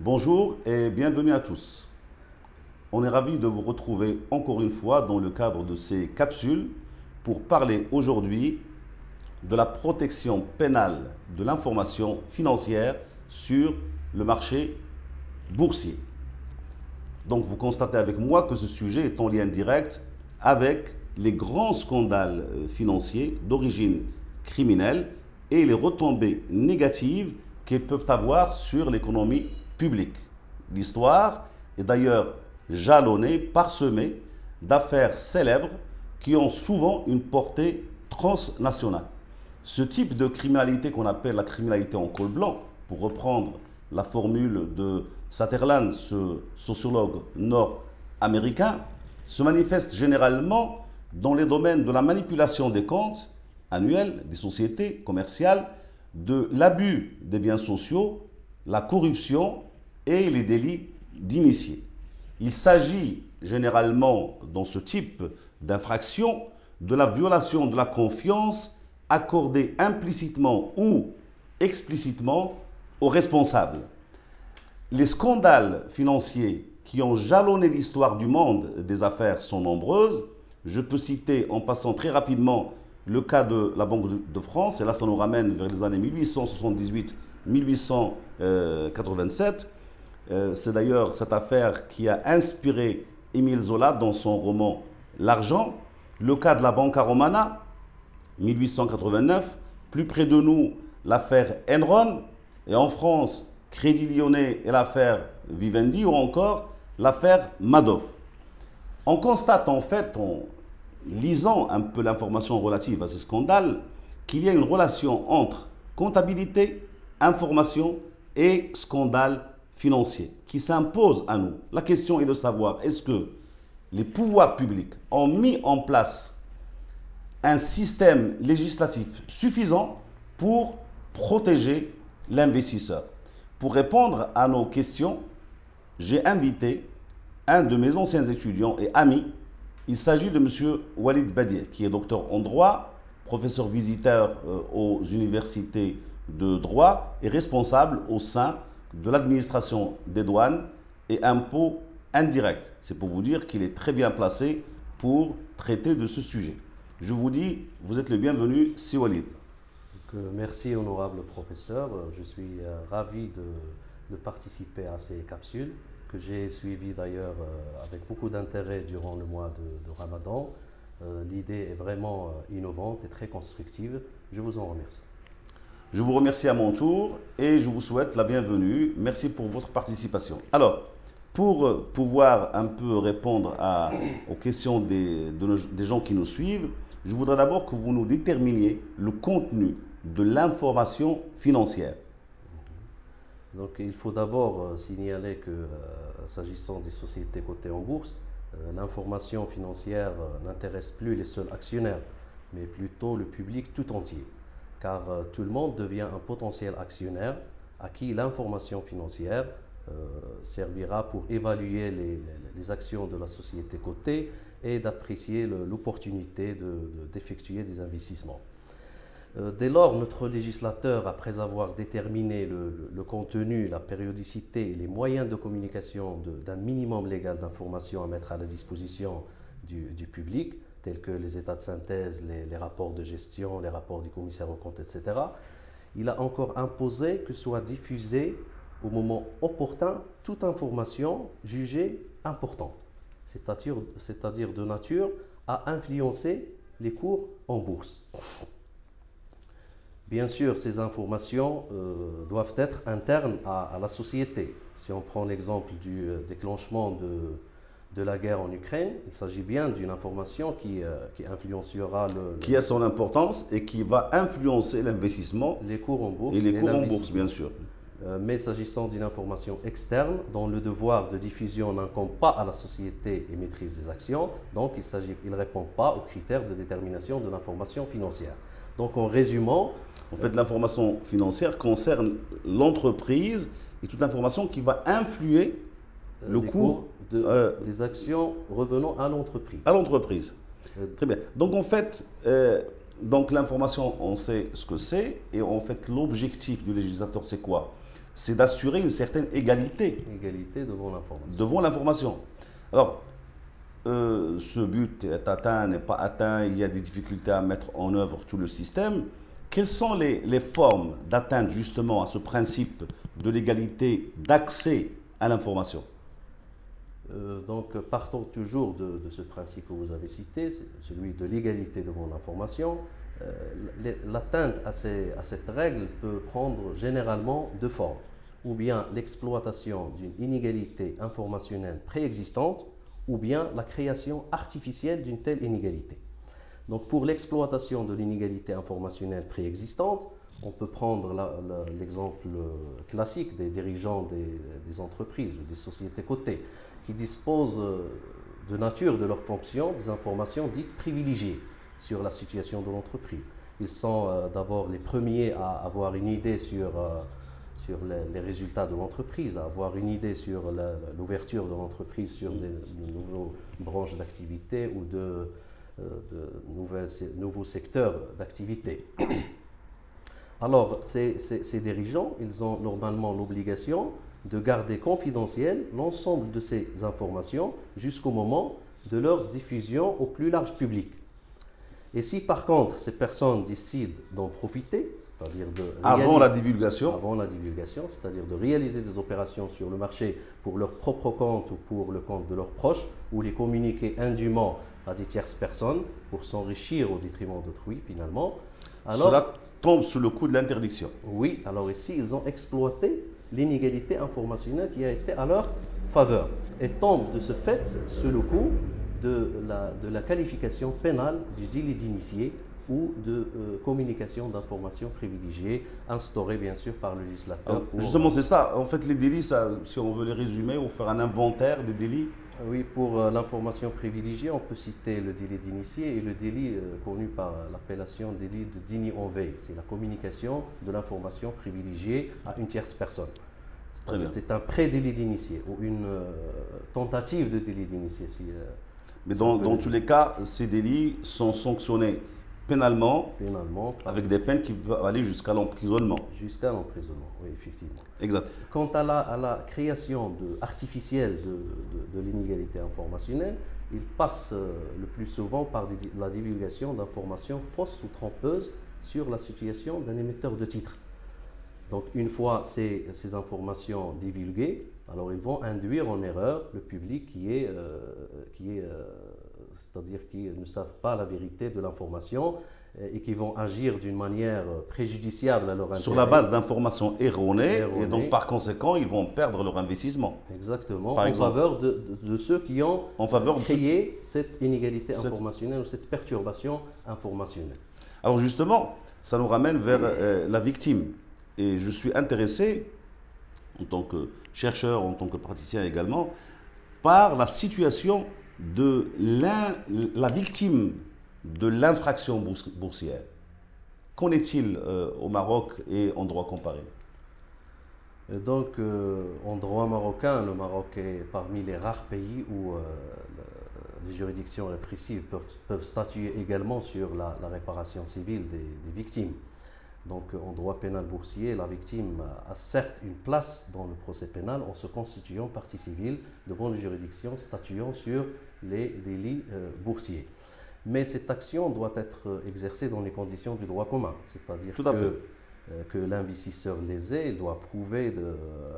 Bonjour et bienvenue à tous. On est ravis de vous retrouver encore une fois dans le cadre de ces capsules pour parler aujourd'hui de la protection pénale de l'information financière sur le marché boursier. Donc vous constatez avec moi que ce sujet est en lien direct avec les grands scandales financiers d'origine criminelle et les retombées négatives qu'ils peuvent avoir sur l'économie publique. L'histoire est d'ailleurs jalonnée, parsemée d'affaires célèbres qui ont souvent une portée transnationale. Ce type de criminalité qu'on appelle la criminalité en col blanc, pour reprendre la formule de Sutherland, ce sociologue nord-américain, se manifeste généralement dans les domaines de la manipulation des comptes annuels des sociétés commerciales, de l'abus des biens sociaux, la corruption et les délits d'initiés. Il s'agit généralement, dans ce type d'infraction, de la violation de la confiance accordée implicitement ou explicitement aux responsables. Les scandales financiers qui ont jalonné l'histoire du monde des affaires sont nombreuses. Je peux citer, en passant très rapidement, le cas de la Banque de France, et là ça nous ramène vers les années 1878-1887. C'est d'ailleurs cette affaire qui a inspiré Émile Zola dans son roman L'argent. Le cas de la Banca Romana, 1889. Plus près de nous, l'affaire Enron. Et en France, Crédit Lyonnais et l'affaire Vivendi, ou encore l'affaire Madoff. On constate en fait, en lisant un peu l'information relative à ces scandales, qu'il y a une relation entre comptabilité, information et scandale financier qui s'impose à nous. La question est de savoir, est-ce que les pouvoirs publics ont mis en place un système législatif suffisant pour protéger l'investisseur? Pour répondre à nos questions, j'ai invité un de mes anciens étudiants et amis. Il s'agit de M. Walid Badier, qui est docteur en droit, professeur visiteur aux universités de droit et responsable au sein de l'administration des douanes et impôts indirects. C'est pour vous dire qu'il est très bien placé pour traiter de ce sujet. Je vous dis, vous êtes le bienvenu, Si Walid. Merci, honorable professeur. Je suis ravi de participer à ces capsules que j'ai suivies d'ailleurs avec beaucoup d'intérêt durant le mois de Ramadan. L'idée est vraiment innovante et très constructive. Je vous en remercie. Je vous remercie à mon tour et je vous souhaite la bienvenue. Merci pour votre participation. Alors, pour pouvoir un peu répondre aux questions des gens qui nous suivent, je voudrais d'abord que vous nous déterminiez le contenu de l'information financière. Donc, il faut d'abord signaler que, s'agissant des sociétés cotées en bourse, l'information financière n'intéresse plus les seuls actionnaires, mais plutôt le public tout entier. Car tout le monde devient un potentiel actionnaire à qui l'information financière servira pour évaluer les actions de la société cotée et d'apprécier l'opportunité d'effectuer des investissements. Dès lors, notre législateur, après avoir déterminé le contenu, la périodicité et les moyens de communication d'un minimum légal d'informations à mettre à la disposition du public, tels que les états de synthèse, les rapports de gestion, les rapports du commissaire aux comptes, etc., il a encore imposé que soit diffusée au moment opportun toute information jugée importante, c'est-à-dire de nature à influencer les cours en bourse. Bien sûr, ces informations doivent être internes à la société. Si on prend l'exemple du déclenchement de la guerre en Ukraine, il s'agit bien d'une information qui influencera qui a son importance et qui va influencer l'investissement, les cours en bourse et les cours en bourse, bien sûr. Mais s'agissant d'une information externe, dont le devoir de diffusion n'incombe pas à la société et maîtrise des actions, donc il ne répond pas aux critères de détermination de l'information financière. Donc en résumant... En fait, l'information financière concerne l'entreprise et toute information qui va influer le cours des actions revenant à l'entreprise. À l'entreprise. Très bien. Donc en fait, l'information, on sait ce que c'est, et en fait l'objectif du législateur, c'est quoi? c'est d'assurer une certaine égalité. Égalité devant l'information. Devant l'information. Alors, ce but est atteint, n'est pas atteint, il y a des difficultés à mettre en œuvre tout le système. Quelles sont les formes d'atteinte justement à ce principe de l'égalité d'accès à l'information? Donc, partons toujours de ce principe que vous avez cité, celui de l'égalité devant l'information. L'atteinte à cette règle peut prendre généralement deux formes. Ou bien l'exploitation d'une inégalité informationnelle préexistante, ou bien la création artificielle d'une telle inégalité. Donc, pour l'exploitation de l'inégalité informationnelle préexistante, on peut prendre l'exemple classique des dirigeants des entreprises ou des sociétés cotées qui disposent de nature de leur fonction des informations dites privilégiées sur la situation de l'entreprise. Ils sont d'abord les premiers à avoir une idée sur les résultats de l'entreprise, à avoir une idée sur l'ouverture de l'entreprise sur de nouvelles branches d'activité ou de nouveaux secteurs d'activité. Alors, ces dirigeants, ils ont normalement l'obligation de garder confidentiel l'ensemble de ces informations jusqu'au moment de leur diffusion au plus large public. Et si par contre ces personnes décident d'en profiter, c'est-à-dire avant la divulgation, c'est-à-dire de réaliser des opérations sur le marché pour leur propre compte ou pour le compte de leurs proches, ou les communiquer indûment à des tierces personnes pour s'enrichir au détriment d'autrui finalement, alors, cela tombe sous le coup de l'interdiction. Oui, alors ici ils ont exploité l'inégalité informationnelle qui a été à leur faveur et tombent de ce fait sous le coup de la qualification pénale du délit d'initié ou de communication d'informations privilégiées instaurée bien sûr par le législateur. Justement, c'est ça. En fait, les délits, ça, si on veut les résumer ou faire un inventaire des délits. Oui, pour l'information privilégiée, on peut citer le délit d'initié et le délit connu par l'appellation délit de déni en veille. C'est la communication de l'information privilégiée à une tierce personne. C'est un pré-délit d'initié ou une tentative de délit d'initié. Mais dans tous les cas, ces délits sont sanctionnés pénalement, avec des peines qui peuvent aller jusqu'à l'emprisonnement. Jusqu'à l'emprisonnement, oui, effectivement. Exact. Quant à la création artificielle de l'inégalité informationnelle, il passe le plus souvent par la divulgation d'informations fausses ou trompeuses sur la situation d'un émetteur de titres. Donc, une fois ces informations divulguées, alors ils vont induire en erreur le public c'est-à-dire qui ne savent pas la vérité de l'information et qui vont agir d'une manière préjudiciable à leur intérêt. Sur la base d'informations erronées, et donc par conséquent, ils vont perdre leur investissement. Exactement, en faveur de ceux qui ont créé cette inégalité informationnelle ou cette perturbation informationnelle. Alors justement, ça nous ramène vers la victime. Et je suis intéressé, en tant que chercheur, en tant que praticien également, par la situation de la victime de l'infraction boursière. Qu'en est-il au Maroc et en droit comparé? Donc, en droit marocain, le Maroc est parmi les rares pays où les juridictions répressives peuvent statuer également sur la réparation civile des victimes. Donc, en droit pénal boursier, la victime a certes une place dans le procès pénal en se constituant partie civile devant les juridictions statuant sur les délits boursiers. Mais cette action doit être exercée dans les conditions du droit commun, c'est-à-dire que l'investisseur lésé il doit prouver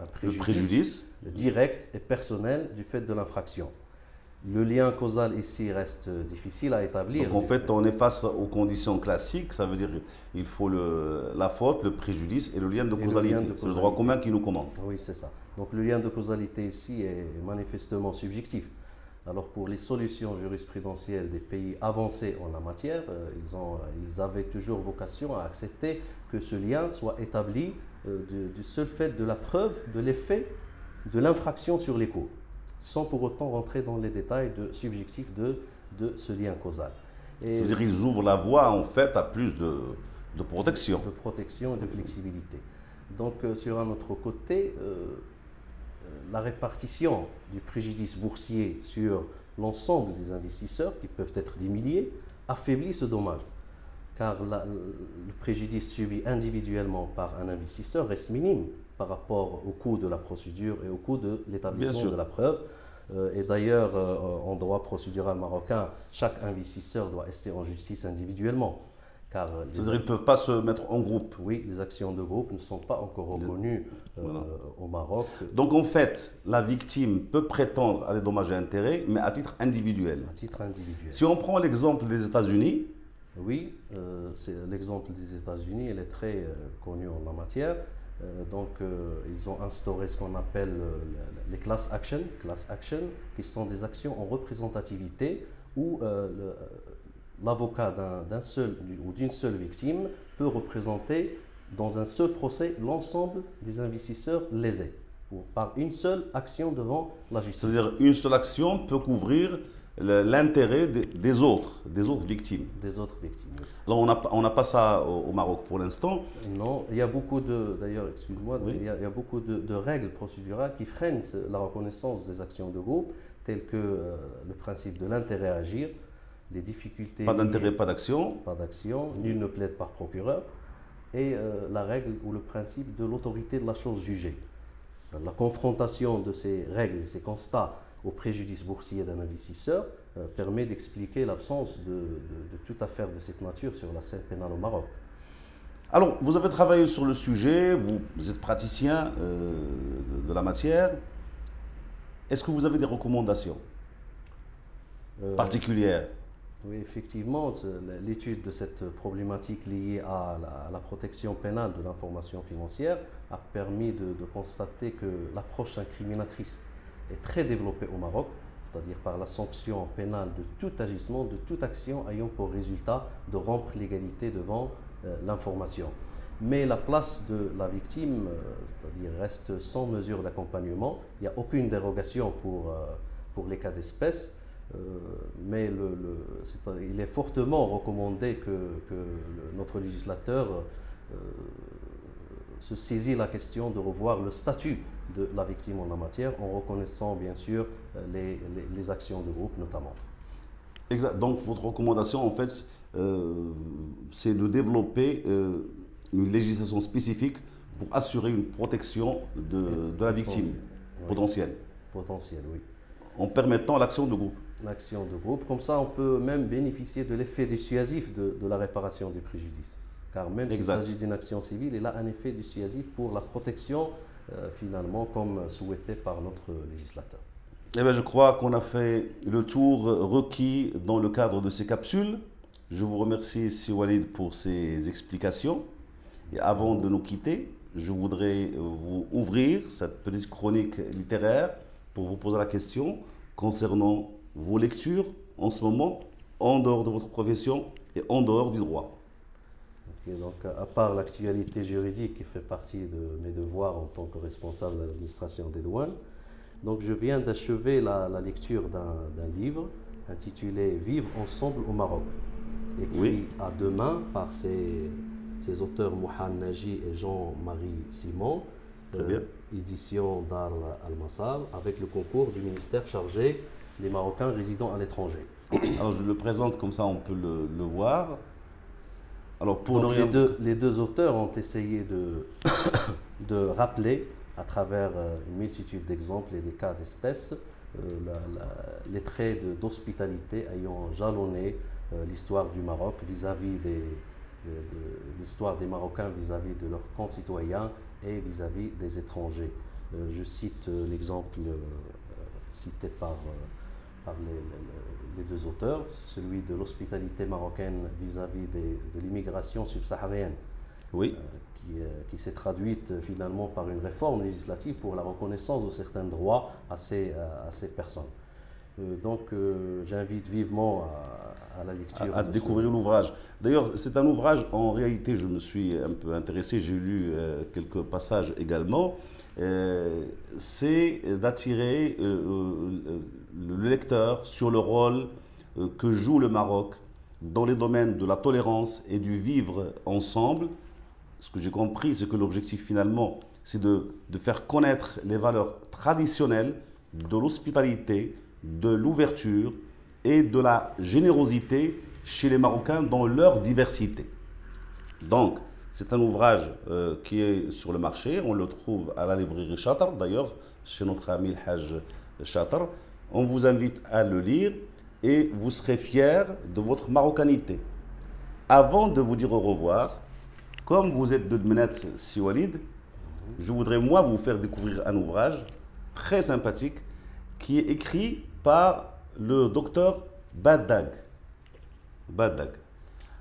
un préjudice direct et personnel du fait de l'infraction. Le lien causal ici reste difficile à établir. Donc en fait, on est face aux conditions classiques, ça veut dire qu'il faut la faute, le préjudice et le lien de causalité. C'est le droit commun qui nous commande. Oui, c'est ça. Donc le lien de causalité ici est manifestement subjectif. Alors pour les solutions jurisprudentielles des pays avancés en la matière, ils avaient toujours vocation à accepter que ce lien soit établi du seul fait de la preuve de l'effet de l'infraction sur les cours, sans pour autant rentrer dans les détails subjectifs de ce lien causal. C'est-à-dire qu'ils ouvrent la voie en fait à plus de protection. De protection et de flexibilité. Donc sur un autre côté, la répartition du préjudice boursier sur l'ensemble des investisseurs, qui peuvent être des milliers, affaiblit ce dommage. car le préjudice subi individuellement par un investisseur reste minime par rapport au coût de la procédure et au coût de l'établissement de la preuve. Et d'ailleurs, en droit procédural marocain, chaque investisseur doit rester en justice individuellement. C'est-à-dire qu'ils ne peuvent pas se mettre en groupe. Oui, les actions de groupe ne sont pas encore reconnues au Maroc. Donc en fait, la victime peut prétendre à des dommages et intérêts, mais à titre individuel. À titre individuel. Si on prend l'exemple des États-Unis. Oui, l'exemple des États-Unis, elle est très connue en la matière. Ils ont instauré ce qu'on appelle les class action, qui sont des actions en représentativité où l'avocat d'un seul ou d'une seule victime peut représenter dans un seul procès l'ensemble des investisseurs lésés par une seule action devant la justice. C'est-à-dire une seule action peut couvrir l'intérêt des autres victimes. Des autres victimes. Alors on n'a pas ça au Maroc pour l'instant. Non, il y a beaucoup d'ailleurs, excuse-moi, oui. il y a beaucoup de règles procédurales qui freinent la reconnaissance des actions de groupe, telles que le principe de l'intérêt à agir, les difficultés. Pas d'intérêt, pas d'action. Pas d'action, nul ne plaide par procureur, et la règle ou le principe de l'autorité de la chose jugée. La confrontation de ces règles et ces constats au préjudice boursier d'un investisseur permet d'expliquer l'absence de toute affaire de cette nature sur la scène pénale au Maroc. Alors, vous avez travaillé sur le sujet, vous êtes praticien de la matière. Est-ce que vous avez des recommandations particulières? Oui, effectivement, l'étude de cette problématique liée à la protection pénale de l'information financière a permis de constater que l'approche incriminatrice est très développée au Maroc, c'est-à-dire par la sanction pénale de tout agissement, de toute action ayant pour résultat de rompre l'égalité devant l'information. Mais la place de la victime, c'est-à-dire reste sans mesure d'accompagnement. Il n'y a aucune dérogation pour les cas d'espèce, mais il est fortement recommandé que notre législateur se saisit la question de revoir le statut de la victime en la matière, en reconnaissant bien sûr les actions de groupe notamment. Exact. Donc votre recommandation en fait, c'est de développer une législation spécifique pour assurer une protection de la victime potentielle. Potentielle, oui. En permettant l'action de groupe. L'action de groupe, comme ça on peut même bénéficier de l'effet dissuasif de la réparation du préjudice. Car même s'il s'agit d'une action civile, il a un effet dissuasif pour la protection finalement comme souhaité par notre législateur. Eh bien, je crois qu'on a fait le tour requis dans le cadre de ces capsules. Je vous remercie, Si Walid, pour ces explications. Et avant de nous quitter, je voudrais vous ouvrir cette petite chronique littéraire pour vous poser la question concernant vos lectures en ce moment, en dehors de votre profession et en dehors du droit. Okay, donc, à part l'actualité juridique qui fait partie de mes devoirs en tant que responsable de l'administration des douanes, donc je viens d'achever la lecture d'un livre intitulé « Vivre ensemble au Maroc », écrit à deux mains par ses auteurs Mouhan Naji et Jean-Marie Simon, édition Dar Al-Massal, avec le concours du ministère chargé des Marocains résidant à l'étranger. Alors je le présente comme ça, on peut le voir. Alors pour donc, les deux auteurs ont essayé de rappeler à travers une multitude d'exemples et des cas d'espèces les traits d'hospitalité ayant jalonné l'histoire du Maroc vis-à-vis l'histoire des Marocains vis-à-vis de leurs concitoyens et vis-à-vis des étrangers. Je cite l'exemple cité par les deux auteurs, celui de l'hospitalité marocaine vis-à-vis de l'immigration subsaharienne, qui s'est traduite finalement par une réforme législative pour la reconnaissance de certains droits à ces personnes. Donc j'invite vivement à la lecture. À découvrir l'ouvrage. D'ailleurs, c'est un ouvrage, en réalité, je me suis un peu intéressé, j'ai lu quelques passages également. C'est d'attirer le lecteur sur le rôle que joue le Maroc dans les domaines de la tolérance et du vivre ensemble. Ce que j'ai compris, c'est que l'objectif finalement, c'est de faire connaître les valeurs traditionnelles de l'hospitalité, de l'ouverture et de la générosité chez les Marocains dans leur diversité. Donc, c'est un ouvrage qui est sur le marché. On le trouve à la librairie Chatr, d'ailleurs, chez notre ami le Hajj Chatr. On vous invite à le lire et vous serez fiers de votre marocanité. Avant de vous dire au revoir, comme vous êtes de Dmenat Si Walid, je voudrais moi vous faire découvrir un ouvrage très sympathique qui est écrit par le docteur Baddag. Baddag.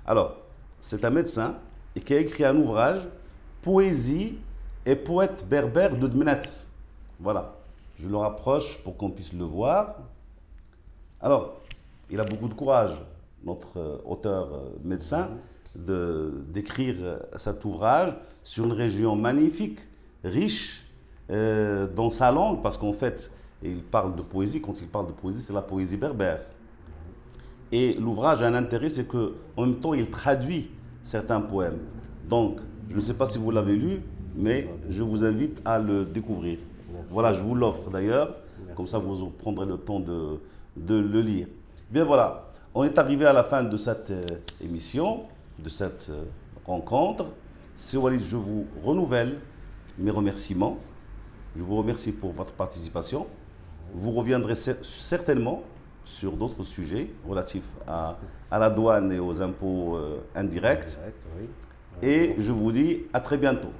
Alors, c'est un médecin et qui a écrit un ouvrage, Poésie et poète berbère de Dmenat. Voilà, je le rapproche pour qu'on puisse le voir. Alors, il a beaucoup de courage, notre auteur médecin, d'écrire cet ouvrage sur une région magnifique, riche dans sa langue, parce qu'en fait, il parle de poésie. Quand il parle de poésie, c'est la poésie berbère. Et l'ouvrage a un intérêt, c'est qu'en même temps, il traduit certains poèmes. Donc, je ne sais pas si vous l'avez lu, mais je vous invite à le découvrir. Merci. Voilà, je vous l'offre d'ailleurs, comme ça vous prendrez le temps de le lire. Bien voilà, on est arrivé à la fin de cette émission, de cette rencontre. Si Walid, je vous renouvelle mes remerciements. Je vous remercie pour votre participation. Vous reviendrez certainement sur d'autres sujets relatifs à la douane et aux impôts indirects. Oui. Et je vous dis à très bientôt.